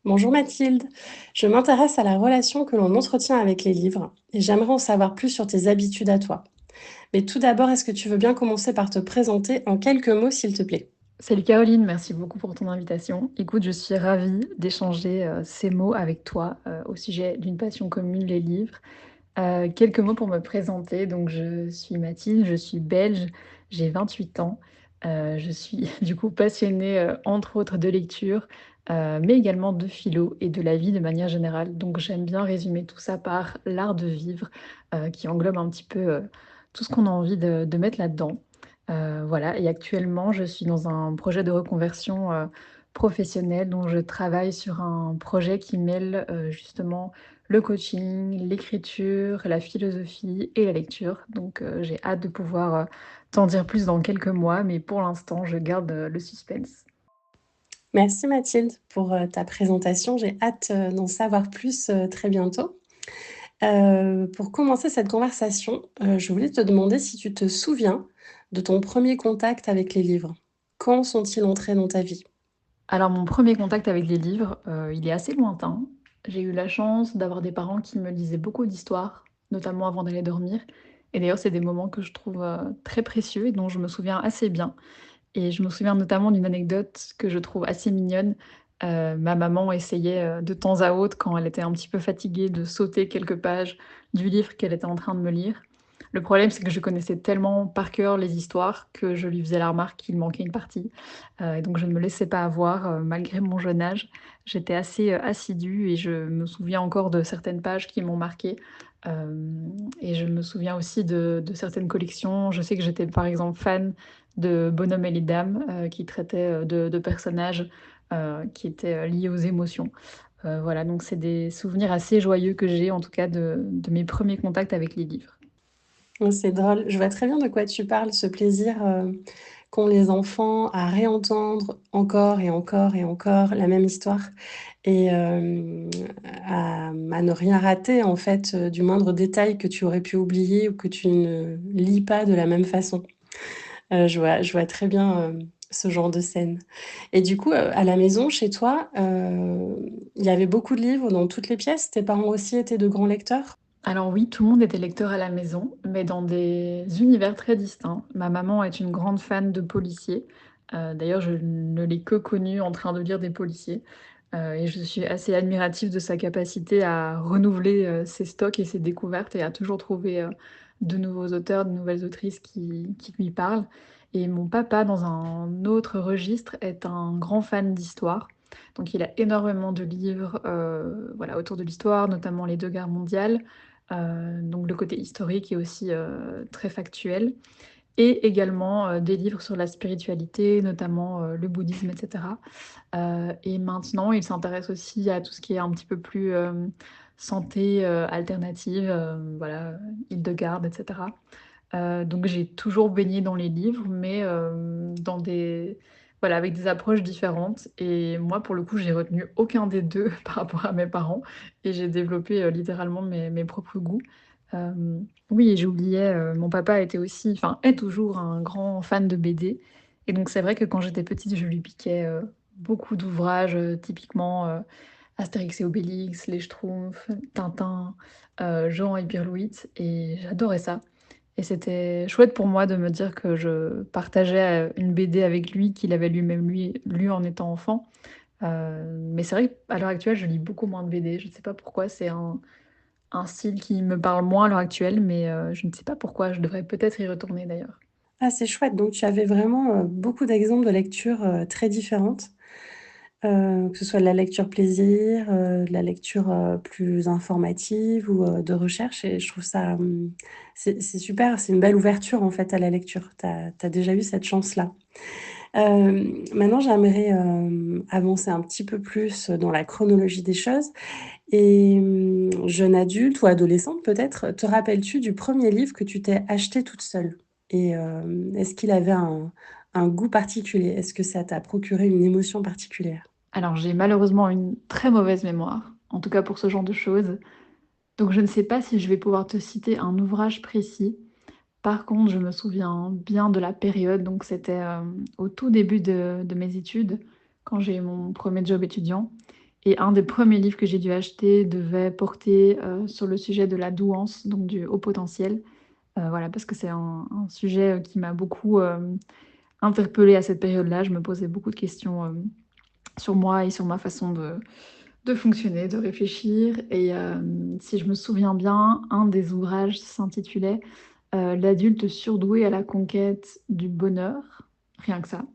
Bonjour Mathilde, je m'intéresse à la relation que l'on entretient avec les livres et j'aimerais en savoir plus sur tes habitudes à toi. Mais tout d'abord, est-ce que tu veux bien commencer par te présenter en quelques mots, s'il te plaît? Salut Caroline, merci beaucoup pour ton invitation. Écoute, je suis ravie d'échanger ces mots avec toi au sujet d'une passion commune, les livres. Quelques mots pour me présenter. Donc, je suis Mathilde, je suis belge, j'ai 28 ans. Je suis du coup passionnée, entre autres, de lecture, mais également de philo et de la vie de manière générale. Donc, j'aime bien résumer tout ça par l'art de vivre, qui englobe un petit peu tout ce qu'on a envie de mettre là-dedans. Voilà, et actuellement, je suis dans un projet de reconversion professionnelle, dont je travaille sur un projet qui mêle justement le coaching, l'écriture, la philosophie et la lecture. Donc j'ai hâte de pouvoir t'en dire plus dans quelques mois, mais pour l'instant, je garde le suspense. Merci Mathilde pour ta présentation. J'ai hâte d'en savoir plus très bientôt. Pour commencer cette conversation, je voulais te demander si tu te souviens de ton premier contact avec les livres. Quand sont-ils entrés dans ta vie? Alors mon premier contact avec les livres, il est assez lointain. J'ai eu la chance d'avoir des parents qui me lisaient beaucoup d'histoires, notamment avant d'aller dormir. Et d'ailleurs, c'est des moments que je trouve très précieux et dont je me souviens assez bien. Et je me souviens notamment d'une anecdote que je trouve assez mignonne. Ma maman essayait, de temps à autre, quand elle était un petit peu fatiguée, de sauter quelques pages du livre qu'elle était en train de me lire. Le problème, c'est que je connaissais tellement par cœur les histoires que je lui faisais la remarque qu'il manquait une partie. Et donc je ne me laissais pas avoir, malgré mon jeune âge. J'étais assez, assidue et je me souviens encore de certaines pages qui m'ont marquée. Et je me souviens aussi de certaines collections. Je sais que j'étais, par exemple, fan de Bonhomme et les dames, qui traitaient, de personnages, qui étaient, liés aux émotions. Voilà, donc c'est des souvenirs assez joyeux que j'ai, en tout cas, de mes premiers contacts avec les livres. Oh, c'est drôle. Je vois très bien de quoi tu parles, ce plaisir qu'ont les enfants à réentendre encore et encore et encore la même histoire et à ne rien rater en fait du moindre détail que tu aurais pu oublier ou que tu ne lis pas de la même façon. Je vois très bien ce genre de scène. Et du coup, à la maison, chez toi, il y avait beaucoup de livres dans toutes les pièces. Tes parents aussi étaient de grands lecteurs? Alors oui, tout le monde était lecteur à la maison, mais dans des univers très distincts. Ma maman est une grande fan de policiers. D'ailleurs, je ne l'ai que connue en train de lire des policiers. Et je suis assez admirative de sa capacité à renouveler, ses stocks et ses découvertes et à toujours trouver, de nouveaux auteurs, de nouvelles autrices qui lui parlent. Et mon papa, dans un autre registre, est un grand fan d'histoire. Donc il a énormément de livres, voilà, autour de l'histoire, notamment les 2 guerres mondiales. Donc le côté historique est aussi, très factuel et également, des livres sur la spiritualité, notamment, le bouddhisme et cetera. Et maintenant, il s'intéresse aussi à tout ce qui est un petit peu plus, santé, alternative, voilà, Hildegarde et cetera. Donc j'ai toujours baigné dans les livres, mais dans des voilà, avec des approches différentes et moi, pour le coup, j'ai retenu aucun des 2 par rapport à mes parents et j'ai développé, littéralement mes propres goûts. Oui et j'oubliais, mon papa était aussi enfin, est toujours un grand fan de BD et donc c'est vrai que quand j'étais petite, je lui piquais, beaucoup d'ouvrages, typiquement, Astérix et Obélix, les Schtroumpfs, Tintin, Jean et Pirlouit et j'adorais ça. Et c'était chouette pour moi de me dire que je partageais, une BD avec lui, qu'il avait lui-même lu en étant enfant. Mais c'est vrai qu'à l'heure actuelle, je lis beaucoup moins de BD. Je ne sais pas pourquoi, c'est un style qui me parle moins à l'heure actuelle, mais je ne sais pas pourquoi. Je devrais peut-être y retourner d'ailleurs. Ah, c'est chouette. Donc, tu avais vraiment beaucoup d'exemples de lectures très différentes, que ce soit de la lecture plaisir, de la lecture plus informative ou de recherche. Et je trouve ça, c'est super. C'est une belle ouverture en fait à la lecture. Tu as déjà eu cette chance-là. Maintenant, j'aimerais avancer un petit peu plus dans la chronologie des choses. Et jeune adulte ou adolescente peut-être, te rappelles-tu du premier livre que tu t'es acheté toute seule? Et est-ce qu'il avait un goût particulier? Est-ce que ça t'a procuré une émotion particulière? Alors j'ai malheureusement une très mauvaise mémoire, en tout cas pour ce genre de choses. Donc je ne sais pas si je vais pouvoir te citer un ouvrage précis. Par contre, je me souviens bien de la période, donc c'était, au tout début de mes études, quand j'ai eu mon premier job étudiant et un des premiers livres que j'ai dû acheter devait porter, sur le sujet de la douance, donc du haut potentiel. Voilà, parce que c'est un sujet, qui m'a beaucoup, interpellée à cette période-là. Je me posais beaucoup de questions, sur moi et sur ma façon de fonctionner, de réfléchir et si je me souviens bien, un des ouvrages s'intitulait, «L'adulte surdoué à la conquête du bonheur», rien que ça,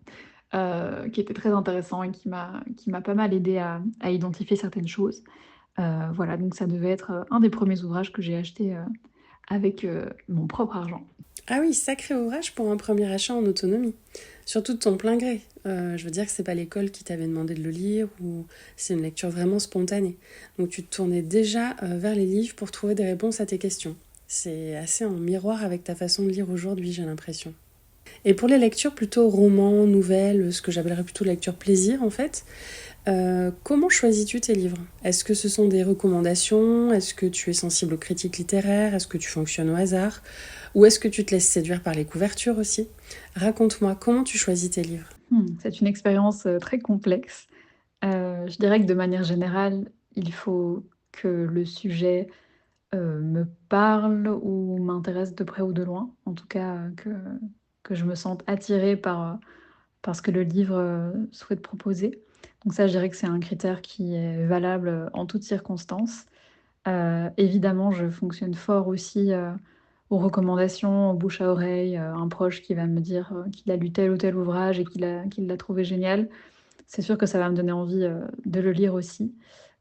qui était très intéressant et qui m'a pas mal aidé à identifier certaines choses. Voilà, donc ça devait être, un des premiers ouvrages que j'ai acheté, avec, mon propre argent. Ah oui, sacré ouvrage pour un premier achat en autonomie. Surtout de ton plein gré. Je veux dire que c'est pas l'école qui t'avait demandé de le lire ou c'est une lecture vraiment spontanée. Donc tu te tournais déjà vers les livres pour trouver des réponses à tes questions. C'est assez en miroir avec ta façon de lire aujourd'hui, j'ai l'impression. Et pour les lectures plutôt romans, nouvelles, ce que j'appellerais plutôt lecture plaisir en fait, comment choisis-tu tes livres? Est-ce que ce sont des recommandations? Est-ce que tu es sensible aux critiques littéraires? Est-ce que tu fonctionnes au hasard? Ou est-ce que tu te laisses séduire par les couvertures aussi? Raconte-moi, comment tu choisis tes livres? C'est une expérience, très complexe. Je dirais que de manière générale, il faut que le sujet, me parle ou m'intéresse de près ou de loin. En tout cas, que je me sente attirée par ce que le livre, souhaite proposer. Donc ça, je dirais que c'est un critère qui est valable, en toutes circonstances. Évidemment, je fonctionne fort aussi, aux recommandations, au bouche à oreille, un proche qui va me dire, qu'il a lu tel ou tel ouvrage et qu'il l'a trouvé génial. C'est sûr que ça va me donner envie, de le lire aussi.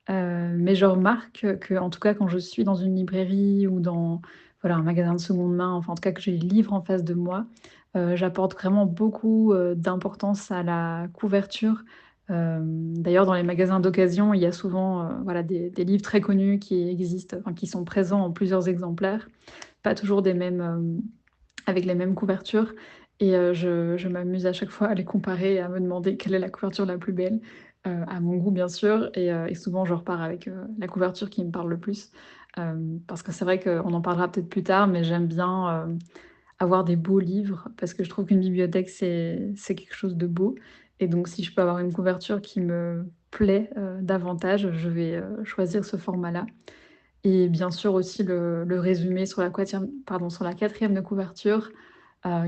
Mais je remarque que, en tout cas, quand je suis dans une librairie ou dans, voilà, un magasin de seconde main, enfin, en tout cas, que j'ai le livre en face de moi, j'apporte vraiment beaucoup, d'importance à la couverture. D'ailleurs, dans les magasins d'occasion, il y a souvent, voilà, des livres très connus qui existent, enfin, qui sont présents en plusieurs exemplaires, pas toujours des mêmes, avec les mêmes couvertures et je m'amuse à chaque fois à les comparer et à me demander quelle est la couverture la plus belle, à mon goût bien sûr et souvent je repars avec, la couverture qui me parle le plus. Parce que c'est vrai qu'on en parlera peut-être plus tard, mais j'aime bien, avoir des beaux livres parce que je trouve qu'une bibliothèque c'est quelque chose de beau et donc si je peux avoir une couverture qui me plaît, davantage, je vais, choisir ce format-là. Et bien sûr aussi le résumé sur la quatième pardon, sur la 4e de couverture,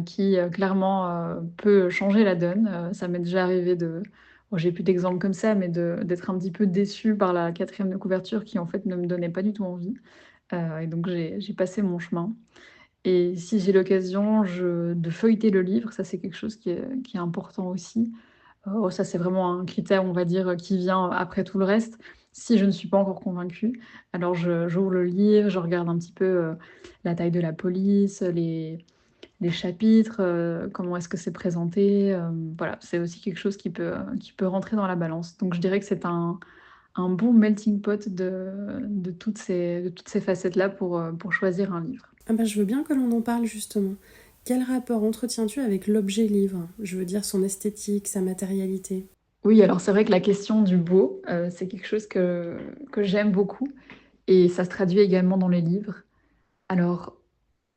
qui, clairement, peut changer la donne. Ça m'est déjà arrivé de bon, j'ai plus d'exemples comme ça, mais d'être un petit peu déçue par la 4e de couverture qui, en fait, ne me donnait pas du tout envie. Et donc j'ai passé mon chemin. Et si j'ai l'occasion, je de feuilleter le livre, ça c'est quelque chose qui est important aussi. Oh, ça, c'est vraiment un critère, on va dire, qui vient après tout le reste. Si je ne suis pas encore convaincue, alors j'ouvre le livre, je regarde un petit peu, la taille de la police, les chapitres, comment est-ce que c'est présenté, voilà, c'est aussi quelque chose qui peut rentrer dans la balance. Donc je dirais que c'est un bon melting pot de toutes ces facettes-là pour choisir un livre. Ah bah, je veux bien que l'on en parle justement. Quel rapport entretiens-tu avec l'objet livre? Je veux dire son esthétique, sa matérialité. Oui, alors c'est vrai que la question du beau, c'est quelque chose que j'aime beaucoup et ça se traduit également dans les livres. Alors,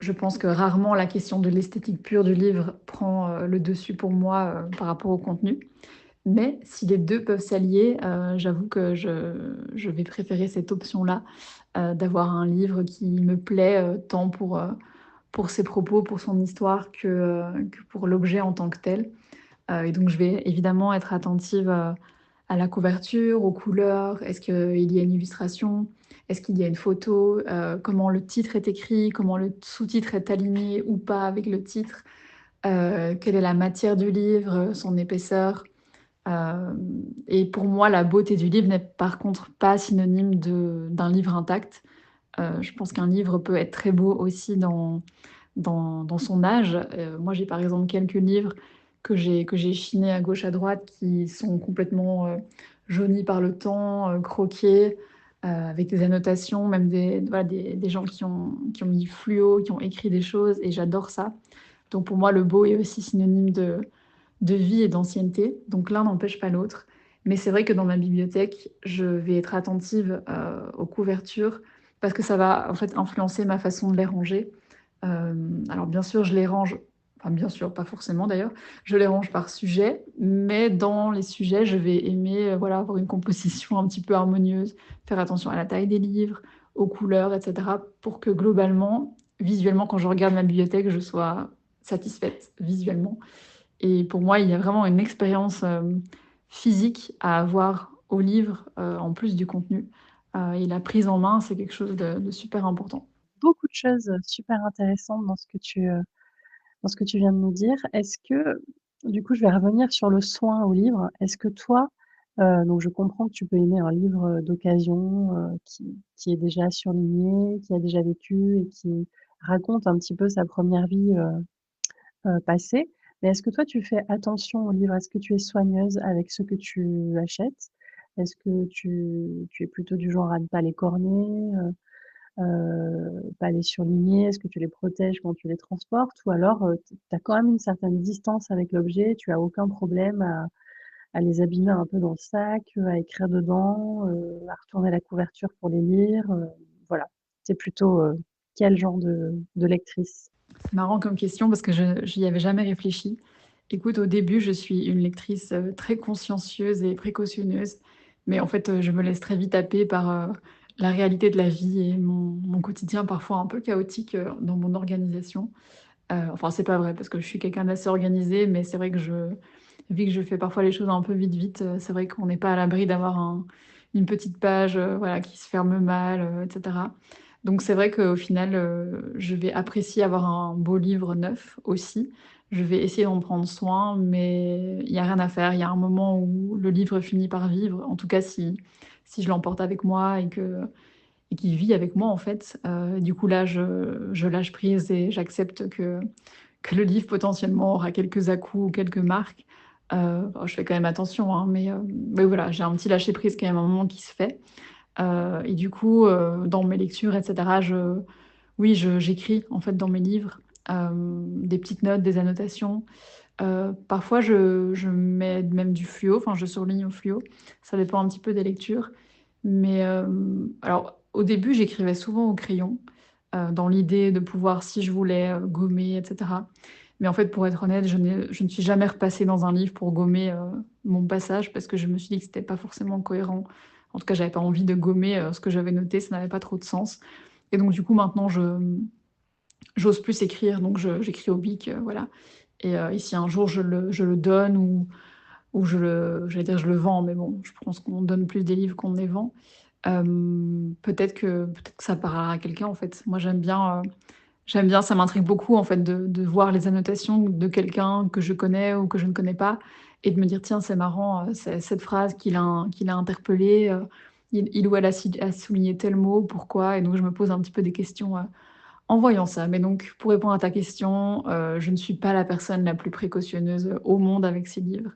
je pense que rarement la question de l'esthétique pure du livre prend, le dessus pour moi, par rapport au contenu. Mais si les 2 peuvent s'allier, j'avoue que je vais préférer cette option-là, d'avoir un livre qui me plaît, tant pour ses propos, pour son histoire que pour l'objet en tant que tel. Et donc je vais évidemment être attentive, à la couverture, aux couleurs. Est-ce qu'il y a une illustration? Est-ce qu'il y a une photo? Comment le titre est écrit? Comment le sous-titre est aligné ou pas avec le titre? Quelle est la matière du livre, son épaisseur? Et pour moi, la beauté du livre n'est par contre pas synonyme d'un livre intact. Je pense qu'un livre peut être très beau aussi dans son âge. Moi, j'ai par exemple quelques livres que j'ai chinés à gauche, à droite, qui sont complètement, jaunis par le temps, croqués, avec des annotations, même voilà, des gens qui ont mis fluo, qui ont écrit des choses et j'adore ça. Donc pour moi, le beau est aussi synonyme de vie et d'ancienneté, donc l'un n'empêche pas l'autre. Mais c'est vrai que dans ma bibliothèque, je vais être attentive, aux couvertures parce que ça va, en fait, influencer ma façon de les ranger. Alors bien sûr, je les range Enfin, bien sûr, pas forcément d'ailleurs. Je les range par sujet, mais dans les sujets, je vais aimer, voilà, avoir une composition un petit peu harmonieuse, faire attention à la taille des livres, aux couleurs et cetera, pour que globalement, visuellement, quand je regarde ma bibliothèque, je sois satisfaite visuellement. Et pour moi, il y a vraiment une expérience, physique à avoir au livre, en plus du contenu, et la prise en main, c'est quelque chose de super important. Beaucoup de choses, super intéressantes dans ce que tu viens de nous dire. Est-ce que du coup, je vais revenir sur le soin au livre. Est-ce que toi, donc je comprends que tu peux aimer un livre, d'occasion, qui est déjà surligné, qui a déjà vécu et qui raconte un petit peu sa première vie, passée. Mais est-ce que toi, tu fais attention aux livres? Est-ce que tu es soigneuse avec ce que tu achètes? Est-ce que tu es plutôt du genre à ne pas les corner, pas les surligner? Est-ce que tu les protèges quand tu les transportes? Ou alors, tu as quand même une certaine distance avec l'objet, tu as aucun problème à les abîmer un peu dans le sac, à écrire dedans, à retourner la couverture pour les lire, voilà. Tu es plutôt, quel genre de lectrice? C'est marrant comme question parce que je j'y avais jamais réfléchi. Écoute, au début, je suis une lectrice, très consciencieuse et précautionneuse, mais en fait, je me laisse très vite happer par, la réalité de la vie et mon quotidien parfois un peu chaotique, dans mon organisation. Enfin, c'est pas vrai parce que je suis quelqu'un d'assez organisé, mais c'est vrai que vu que je fais parfois les choses un peu vite, vite, c'est vrai qu'on n'est pas à l'abri d'avoir une petite page, voilà, qui se ferme mal, et cetera. Donc c'est vrai qu'au final, je vais apprécier avoir un beau livre neuf aussi. Je vais essayer d'en prendre soin, mais il y a rien à faire. Il y a un moment où le livre finit par vivre. En tout cas, si je l'emporte avec moi et qu'il vit avec moi, en fait. Du coup, là, je lâche prise et j'accepte que le livre potentiellement aura quelques à-coups ou quelques marques. Bon, je fais quand même attention, hein, mais voilà, j'ai un petit lâcher prise quand même à un moment qui se fait. Et du coup, dans mes lectures, et cetera, oui, j'écris en fait dans mes livres, des petites notes, des annotations. Parfois je mets même du fluo, enfin je surligne au fluo. Ça dépend un petit peu des lectures. Mais, alors au début, j'écrivais souvent au crayon, dans l'idée de pouvoir, si je voulais, gommer et cetera. Mais en fait, pour être honnête, je ne suis jamais repassée dans un livre pour gommer, mon passage parce que je me suis dit que c'était pas forcément cohérent. En tout cas, j'avais pas envie de gommer, ce que j'avais noté, ça n'avait pas trop de sens. Et donc du coup, maintenant, j'ose plus écrire, donc j'écris au bic, voilà. Et si un jour je le donne ou j'allais dire je le vends, mais bon, je pense qu'on donne plus des livres qu'on ne les vend. Peut-être que ça parlera à quelqu'un, en fait. Moi, j'aime bien, ça m'intrigue beaucoup, en fait, de voir les annotations de quelqu'un que je connais ou que je ne connais pas et de me dire: «Tiens, c'est marrant, c'est cette phrase qui l'a interpellé, il ou elle a souligné tel mot, pourquoi?» Et donc je me pose un petit peu des questions, en voyant ça. Mais donc pour répondre à ta question, je ne suis pas la personne la plus précautionneuse au monde avec ces livres,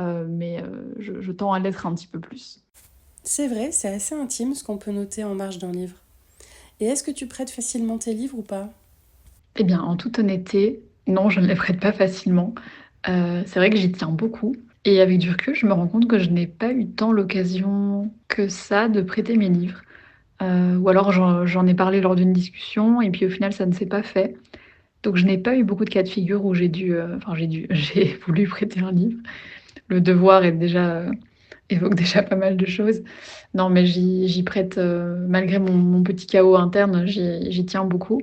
mais je tends à l'être un petit peu plus. C'est vrai, c'est assez intime ce qu'on peut noter en marge d'un livre. Et est-ce que tu prêtes facilement tes livres ou pas? Eh bien, en toute honnêteté, non, je ne les prête pas facilement. C'est vrai que j'y tiens beaucoup et avec du recul, je me rends compte que je n'ai pas eu tant l'occasion que ça de prêter mes livres. Ou alors j'en ai parlé lors d'une discussion et puis au final ça ne s'est pas fait. Donc je n'ai pas eu beaucoup de cas de figure où j'ai voulu prêter un livre. Le devoir est déjà, évoque déjà pas mal de choses. Non, mais j'y prête, malgré mon petit chaos interne, j'y tiens beaucoup.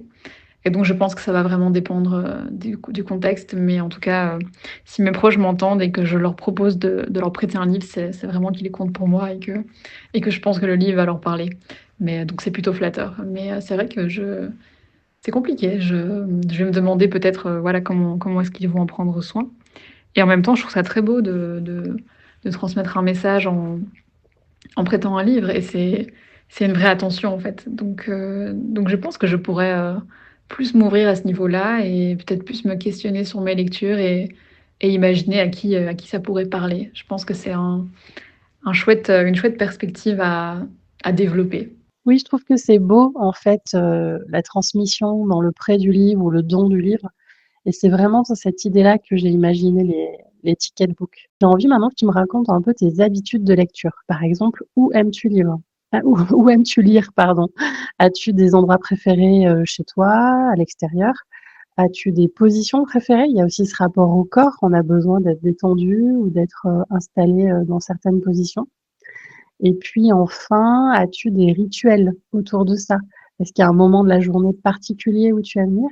Et donc je pense que ça va vraiment dépendre, du contexte, mais en tout cas, si mes proches m'entendent et que je leur propose de leur prêter un livre, c'est vraiment qu'ils comptent pour moi et que je pense que le livre va leur parler. Mais donc c'est plutôt flatteur. Mais, c'est vrai que je c'est compliqué. Je vais me demander peut-être, voilà, comment est-ce qu'ils vont en prendre soin et en même temps, je trouve ça très beau de transmettre un message en prêtant un livre et c'est une vraie attention, en fait. Donc je pense que je pourrais, plus m'ouvrir à ce niveau-là et peut-être plus me questionner sur mes lectures et imaginer à qui ça pourrait parler. Je pense que c'est une chouette perspective à développer. Oui, je trouve que c'est beau, en fait, la transmission dans le prêt du livre ou le don du livre. Et c'est vraiment dans cette idée-là que j'ai imaginé les ticket books. J'ai envie maintenant que tu me racontes un peu tes habitudes de lecture. Par exemple, où aimes-tu lire? Ah, où aimes-tu lire, pardon? As-tu des endroits préférés chez toi, à l'extérieur? As-tu des positions préférées? Il y a aussi ce rapport au corps, on a besoin d'être détendu ou d'être, installé, dans certaines positions. Et puis enfin, as-tu des rituels autour de ça? Est-ce qu'il y a un moment de la journée particulier où tu aimes lire?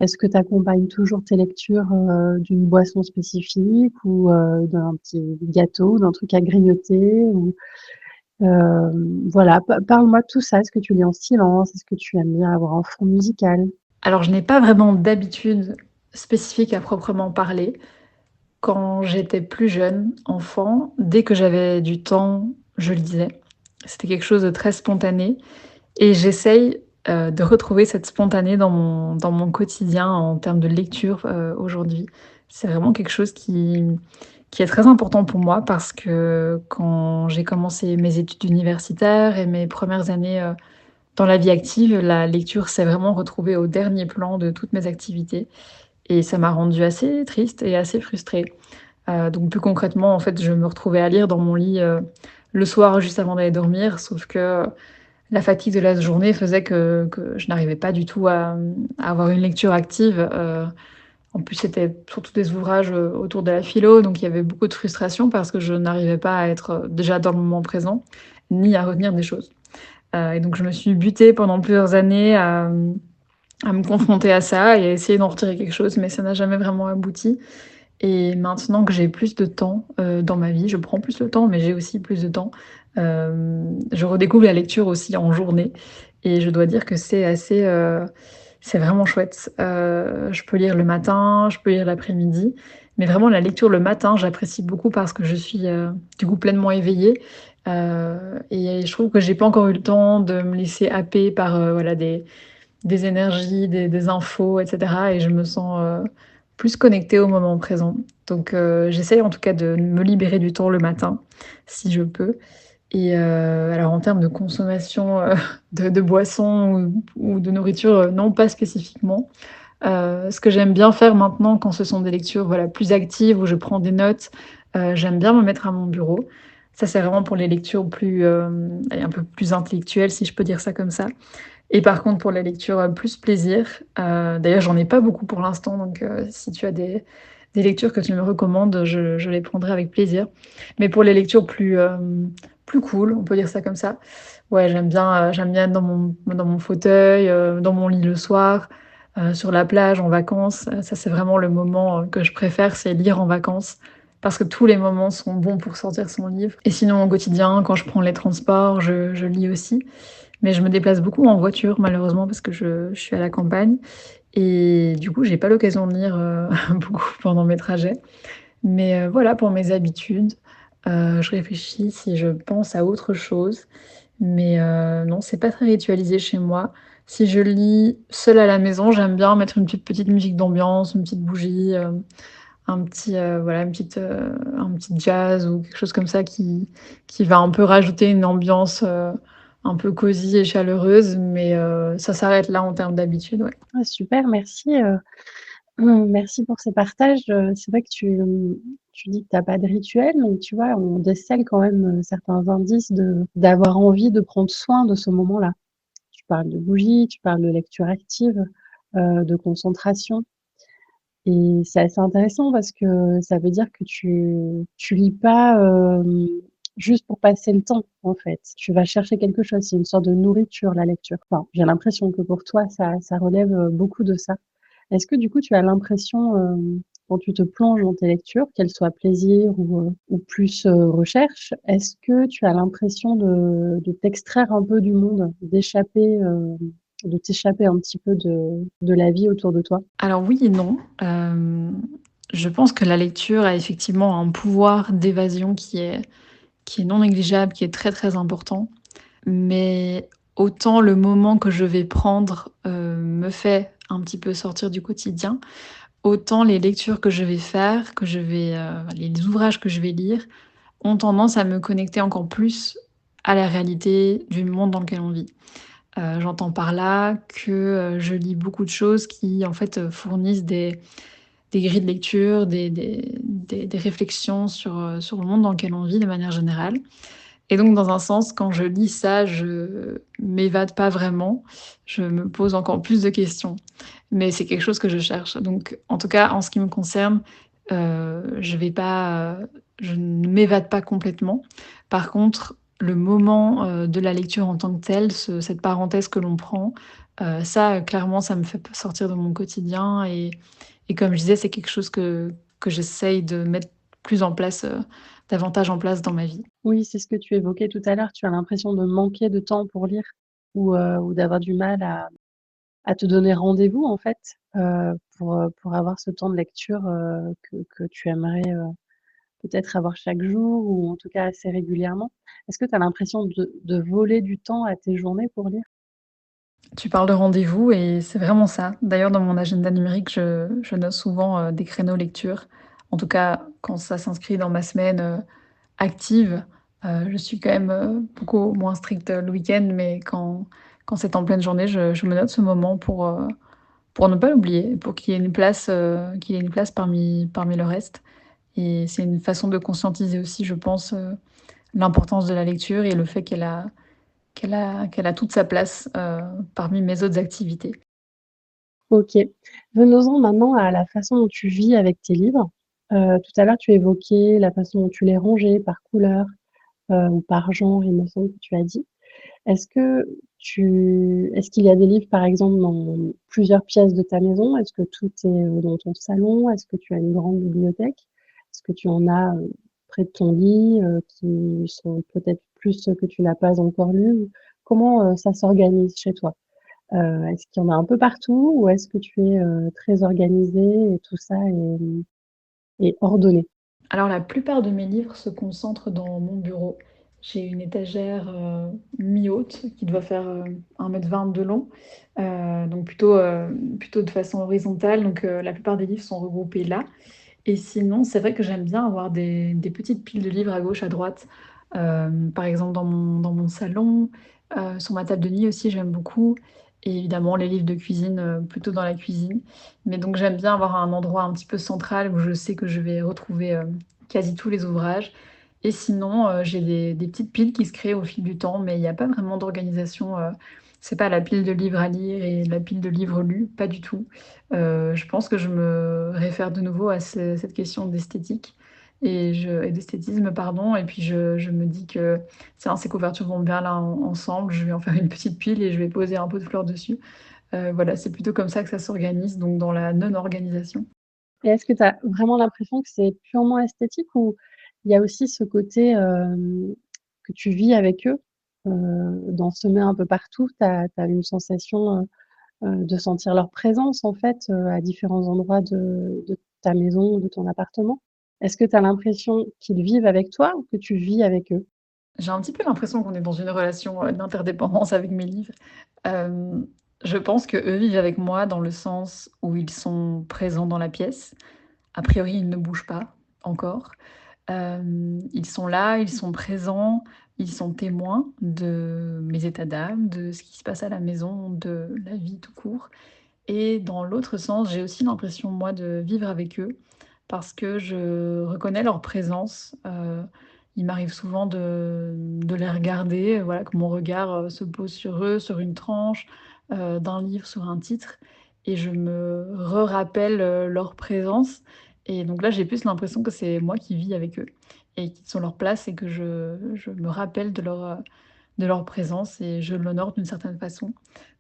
Est-ce que tu accompagnes toujours tes lectures, d'une boisson spécifique ou, d'un petit gâteau, d'un truc à grignoter ou, voilà, parle-moi de tout ça. Est-ce que tu lis en silence? Est-ce que tu aimes bien avoir un fond musical? Alors je n'ai pas vraiment d'habitude spécifique à proprement parler. Quand j'étais plus jeune, enfant, dès que j'avais du temps, je lisais. C'était quelque chose de très spontané et j'essaye, de retrouver cette spontané dans mon quotidien en termes de lecture, aujourd'hui. C'est vraiment quelque chose qui est très important pour moi parce que quand j'ai commencé mes études universitaires et mes premières années, dans la vie active, la lecture s'est vraiment retrouvée au dernier plan de toutes mes activités et ça m'a rendue assez triste et assez frustrée. Donc plus concrètement, en fait, je me retrouvais à lire dans mon lit, le soir juste avant d'aller dormir, sauf que la fatigue de la journée faisait que je n'arrivais pas du tout à avoir une lecture active. En plus, c'était surtout des ouvrages, autour de la philo, donc il y avait beaucoup de frustration parce que je n'arrivais pas à être, déjà dans le moment présent, ni à retenir des choses. Et donc je me suis butée pendant plusieurs années à me confronter à ça et à essayer d'en retirer quelque chose, mais ça n'a jamais vraiment abouti. Et maintenant que j'ai plus de temps, dans ma vie, je prends plus de temps, mais j'ai aussi plus de temps, je redécouvre la lecture aussi en journée et je dois dire que c'est assez, c'est vraiment chouette. Je peux lire le matin, je peux lire l'après-midi, mais vraiment la lecture le matin, j'apprécie beaucoup parce que je suis, du coup pleinement éveillée, et je trouve que j'ai pas encore eu le temps de me laisser happer par, voilà des énergies, des infos et cetera et je me sens, plus connectée au moment présent. Donc j'essaye en tout cas de me libérer du temps le matin, si je peux et alors en termes de consommation, de boissons ou de nourriture, non pas spécifiquement. Ce que j'aime bien faire maintenant quand ce sont des lectures, voilà, plus actives où je prends des notes, j'aime bien me mettre à mon bureau. Ça, c'est vraiment pour les lectures plus, allez, un peu plus intellectuelles, si je peux dire ça comme ça. Et par contre, pour la lecture, plus plaisir, d'ailleurs, j'en ai pas beaucoup pour l'instant, donc si tu as des lectures que tu me recommandes, je les prendrai avec plaisir. Mais pour les lectures plus, plus cool, on peut dire ça comme ça, ouais, j'aime bien être dans mon fauteuil, dans mon lit le soir, sur la plage, en vacances. Ça, c'est vraiment le moment, que je préfère, c'est lire en vacances parce que tous les moments sont bons pour sortir son livre. Et sinon, au quotidien, quand je prends les transports, je lis aussi. Mais je me déplace beaucoup en voiture malheureusement parce que je suis à la campagne et du coup, j'ai pas l'occasion de lire, beaucoup pendant mes trajets. Mais, voilà pour mes habitudes. Je réfléchis si je pense à autre chose, mais, non, c'est pas très ritualisé chez moi. Si je lis seule à la maison, j'aime bien mettre une petite musique d'ambiance, une petite bougie, un petit, voilà, un petit jazz ou quelque chose comme ça qui va un peu rajouter une ambiance, un peu cosy et chaleureuse, mais ça s'arrête là en termes d'habitude, ouais. Ah super, merci, merci pour ces partages, c'est vrai que tu dis que tu as pas de rituel, mais tu vois, on décèle quand même, certains indices d'avoir envie de prendre soin de ce moment-là. Tu parles de bougies, tu parles de lecture active, de concentration et c'est assez intéressant parce que ça veut dire que tu lis pas, juste pour passer le temps, en fait. Tu vas chercher quelque chose, c'est une sorte de nourriture, la lecture. Enfin, j'ai l'impression que pour toi, ça relève, beaucoup de ça. Est-ce que du coup, tu as l'impression, quand tu te plonges dans tes lectures, qu'elles soient plaisir ou plus, recherche, est-ce que tu as l'impression de t'extraire un peu du monde, d'échapper, de t'échapper un petit peu de la vie autour de toi? Alors oui et non, je pense que la lecture a effectivement un pouvoir d'évasion qui est non négligeable, qui est très, très important. Mais autant le moment que je vais prendre, me fait un petit peu sortir du quotidien, autant les lectures que je vais faire, les ouvrages que je vais lire ont tendance à me connecter encore plus à la réalité du monde dans lequel on vit. J'entends par là que, je lis beaucoup de choses qui en fait, fournissent des grilles de lecture, des réflexions sur le monde dans lequel on vit de manière générale. Et donc dans un sens, quand je lis ça, je m'évade pas vraiment, je me pose encore plus de questions. Mais c'est quelque chose que je cherche. Donc en tout cas, en ce qui me concerne, je vais pas, je ne m'évade pas complètement. Par contre, le moment, de la lecture en tant que telle, cette parenthèse que l'on prend, ça, clairement, ça me fait p sortir de mon quotidien et comme je disais, c'est quelque chose que j'essaye de mettre plus en place, davantage en place dans ma vie. Oui, c'est ce que tu évoquais tout à l'heure, tu as l'impression de manquer de temps pour lire ou d'avoir du mal à te donner rendez-vous en fait, pour avoir ce temps de lecture, que tu aimerais, peut-être avoir chaque jour ou en tout cas assez régulièrement. Est-ce que tu as l'impression de voler du temps à tes journées pour lire? Tu parles de rendez-vous et c'est vraiment ça. D'ailleurs, dans mon agenda numérique, je note souvent, des créneaux lecture. En tout cas, quand ça s'inscrit dans ma semaine, active, je suis quand même, beaucoup moins stricte, le week-end, mais quand c'est en pleine journée, je me note ce moment pour ne pas l'oublier, pour qu'il ait une place parmi le reste et c'est une façon de conscientiser aussi, je pense, l'importance de la lecture et le fait qu'elle a toute sa place, parmi mes autres activités. OK. Venons-en maintenant à la façon dont tu vis avec tes livres. Tout à l'heure, tu évoquais la façon dont tu les rangeais par couleur, ou par genre, il me semble que tu as dit. Est-ce qu'il y a des livres, par exemple, dans plusieurs pièces de ta maison? Est-ce que tout est, dans ton salon? Est-ce que tu as une grande bibliothèque? Est-ce que tu en as, près de ton lit, qui sont peut-être plus, que tu n'as pas encore lus? Comment, ça s'organise chez toi? Est-ce qu'il y en a un peu partout ou est-ce que tu es, très organisée et tout ça est ordonné? Alors la plupart de mes livres se concentrent dans mon bureau. J'ai une étagère, mi-haute qui doit faire, 1,20 m de long, donc plutôt de façon horizontale, donc la plupart des livres sont regroupés là. Et sinon, c'est vrai que j'aime bien avoir des petites piles de livres à gauche, à droite, par exemple dans mon salon, sur ma table de nuit aussi, j'aime beaucoup et évidemment les livres de cuisine, plutôt dans la cuisine. Mais donc j'aime bien avoir un endroit un petit peu central où je sais que je vais retrouver, quasi tous les ouvrages et sinon, j'ai des petites piles qui se créent au fil du temps, mais il y a pas vraiment d'organisation, c'est pas la pile de livres à lire et la pile de livres lus, pas du tout. Je pense que je me réfère de nouveau à cette question d'esthétique et d'esthétisme, pardon et puis je me dis que tiens, ces couvertures vont bien là ensemble, je vais en faire une petite pile et je vais poser un pot de fleurs dessus. Voilà, c'est plutôt comme ça que ça s'organise, donc dans la non-organisation. Et est-ce que tu as vraiment l'impression que c'est purement esthétique ou il y a aussi ce côté, que tu vis avec eux, d'en semer un peu partout? Tu as une sensation, de sentir leur présence en fait, à différents endroits de ta maison ou de ton appartement? Est-ce que tu as l'impression qu'ils vivent avec toi ou que tu vis avec eux? J'ai un petit peu l'impression qu'on est dans une relation, d'interdépendance avec mes livres. Hem, je pense qu'eux vivent avec moi dans le sens où ils sont présents dans la pièce. A priori, ils ne bougent pas encore. Ils sont là, ils sont présents, ils sont témoins de mes états d'âme, de ce qui se passe à la maison, de la vie tout court et dans l'autre sens, j'ai aussi l'impression, moi, de vivre avec eux parce que je reconnais leur présence. Il m'arrive souvent de les regarder, voilà, que mon regard, se pose sur eux, sur une tranche, d'un livre, sur un titre et je me rappelle leur présence et donc là, j'ai plus l'impression que c'est moi qui vis avec eux et qu'ils sont leur place et que je me rappelle de leur présence et je l'honore d'une certaine façon.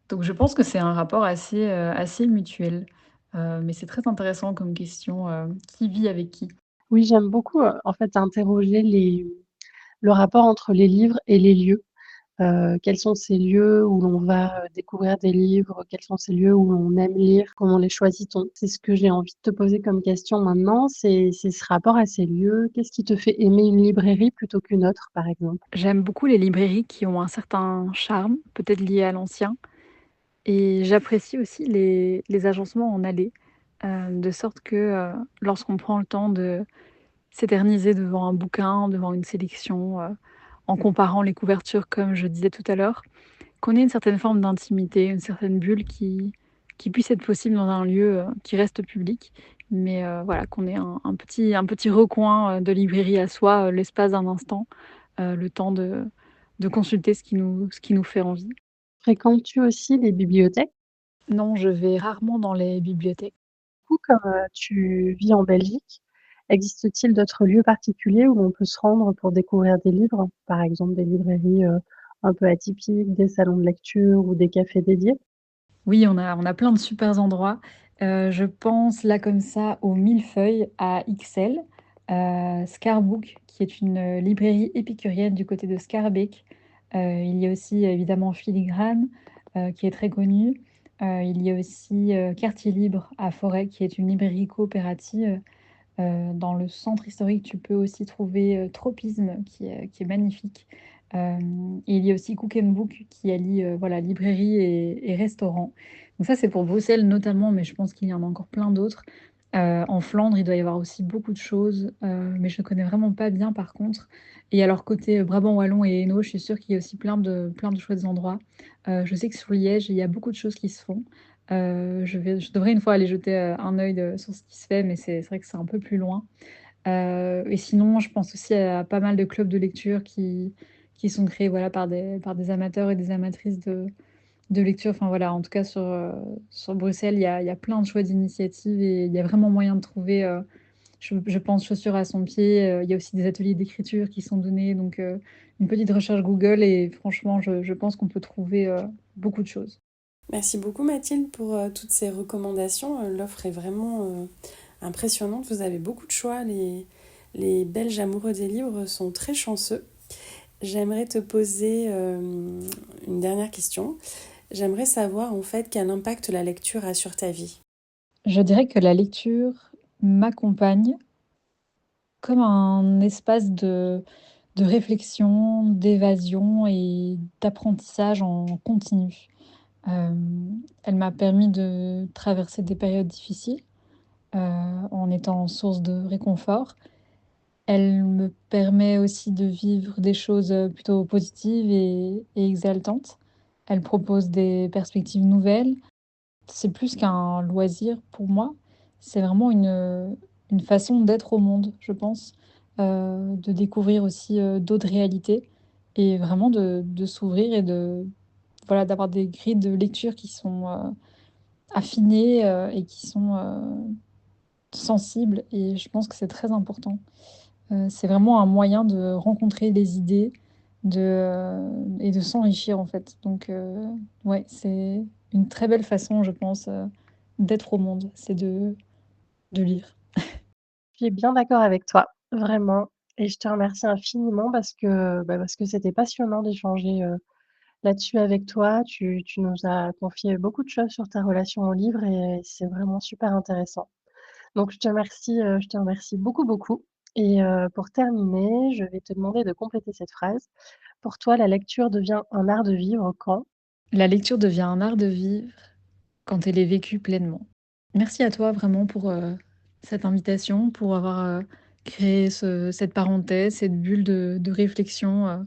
Donc je pense que c'est un rapport assez mutuel, mais c'est très intéressant comme question, qui vit avec qui? Oui, j'aime beaucoup, en fait, interroger le rapport entre les livres et les lieux. Quels sont ces lieux où l'on va, découvrir des livres? Quels sont ces lieux où l'on aime lire? Comment les choisit-on? C'est ce que j'ai envie de te poser comme question maintenant, c'est ce rapport à ces lieux. Qu'est-ce qui te fait aimer une librairie plutôt qu'une autre, par exemple? J'aime beaucoup les librairies qui ont un certain charme, peut-être lié à l'ancien et j'apprécie aussi les agencements en allées, de sorte que, lorsqu'on prend le temps de s'éterniser devant un bouquin, devant une sélection, en comparant les couvertures comme je disais tout à l'heure, qu'on ait une certaine forme d'intimité, une certaine bulle qui puisse être possible dans un lieu, qui reste public, mais voilà, qu'on ait un petit recoin, de librairie à soi, l'espace d'un instant. le temps de consulter ce qui nous fait envie. Fréquentes-tu aussi les bibliothèques? Non, je vais rarement dans les bibliothèques. Du coup, comme, tu vis en Belgique, existe-t-il d'autres lieux particuliers où l'on peut se rendre pour découvrir des livres? Par exemple, des librairies, un peu atypiques, des salons de lecture ou des cafés dédiés? Oui, on a plein de super endroits. Je pense là comme ça au Millefeuille à Ixelles, Scarbook qui est une, librairie épicurienne du côté de Scarbeck. Il y a aussi évidemment Filigrane, qui est très connu. Il y a aussi, Quartier Libre à Forêt qui est une librairie coopérative. Dans le centre historique, tu peux aussi trouver, Tropisme qui est magnifique. Et il y a aussi Cook& Book qui allie, voilà, librairie et restaurant. Donc ça, c'est pour Bruxelles notamment, mais je pense qu'il y en a encore plein d'autres. En Flandre, il doit y avoir aussi beaucoup de choses, mais je ne connais vraiment pas bien par contre. Et alors côté, Brabant wallon et Hainaut, je suis sûre qu'il y a aussi plein de chouettes endroits. Je sais que sur Liège, il y a beaucoup de choses qui se font. Je devrais une fois aller jeter, un œil de sur ce qui se fait, mais c'est vrai que c'est un peu plus loin. Et sinon, je pense aussi à pas mal de clubs de lecture qui sont créés, voilà, par des amateurs et des amatrices de lecture. Enfin voilà, en tout cas sur Bruxelles, il y a plein de chouettes initiatives et il y a vraiment moyen de trouver, je pense chaussures à son pied. Il y a aussi des ateliers d'écriture qui sont donnés, donc une petite recherche Google et franchement, je pense qu'on peut trouver, beaucoup de choses. Merci beaucoup Mathilde pour toutes ces recommandations. L'offre est vraiment impressionnante. Vous avez beaucoup de choix. Les Belges amoureux des livres sont très chanceux. J'aimerais te poser une dernière question. J'aimerais savoir en fait quel impact la lecture a sur ta vie. Je dirais que la lecture m'accompagne comme un espace de réflexion, d'évasion et d'apprentissage en continu. Elle m'a permis de traverser des périodes difficiles, en étant source de réconfort. Elle me permet aussi de vivre des choses, plutôt positives et exaltantes. Elle propose des perspectives nouvelles. C'est plus qu'un loisir pour moi, c'est vraiment une façon d'être au monde, je pense, de découvrir aussi, d'autres réalités et vraiment de s'ouvrir et de voilà, d'avoir des grilles de lecture qui sont, affinées, et qui sont, sensibles et je pense que c'est très important. C'est vraiment un moyen de rencontrer des idées, et de s'enrichir, en fait. Donc ouais, c'est une très belle façon, je pense, d'être au monde, c'est de lire. Je suis bien d'accord avec toi, vraiment. Et je te remercie infiniment parce que c'était passionnant d'échanger là-dessus avec toi. Tu nous as confié beaucoup de choses sur ta relation au livre et c'est vraiment super intéressant. Donc je te remercie beaucoup, beaucoup. Et pour terminer, je vais te demander de compléter cette phrase. Pour toi, la lecture devient un art de vivre quand? La lecture devient un art de vivre quand elle est vécue pleinement. Merci à toi vraiment pour, cette invitation, pour avoir, créé cette parenthèse, cette bulle de réflexion,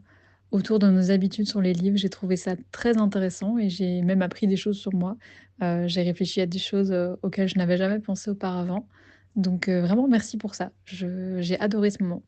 autour de nos habitudes sur les livres. J'ai trouvé ça très intéressant et j'ai même appris des choses sur moi. J'ai réfléchi à des choses, auxquelles je n'avais jamais pensé auparavant. Donc, vraiment merci pour ça. J'ai adoré ce moment.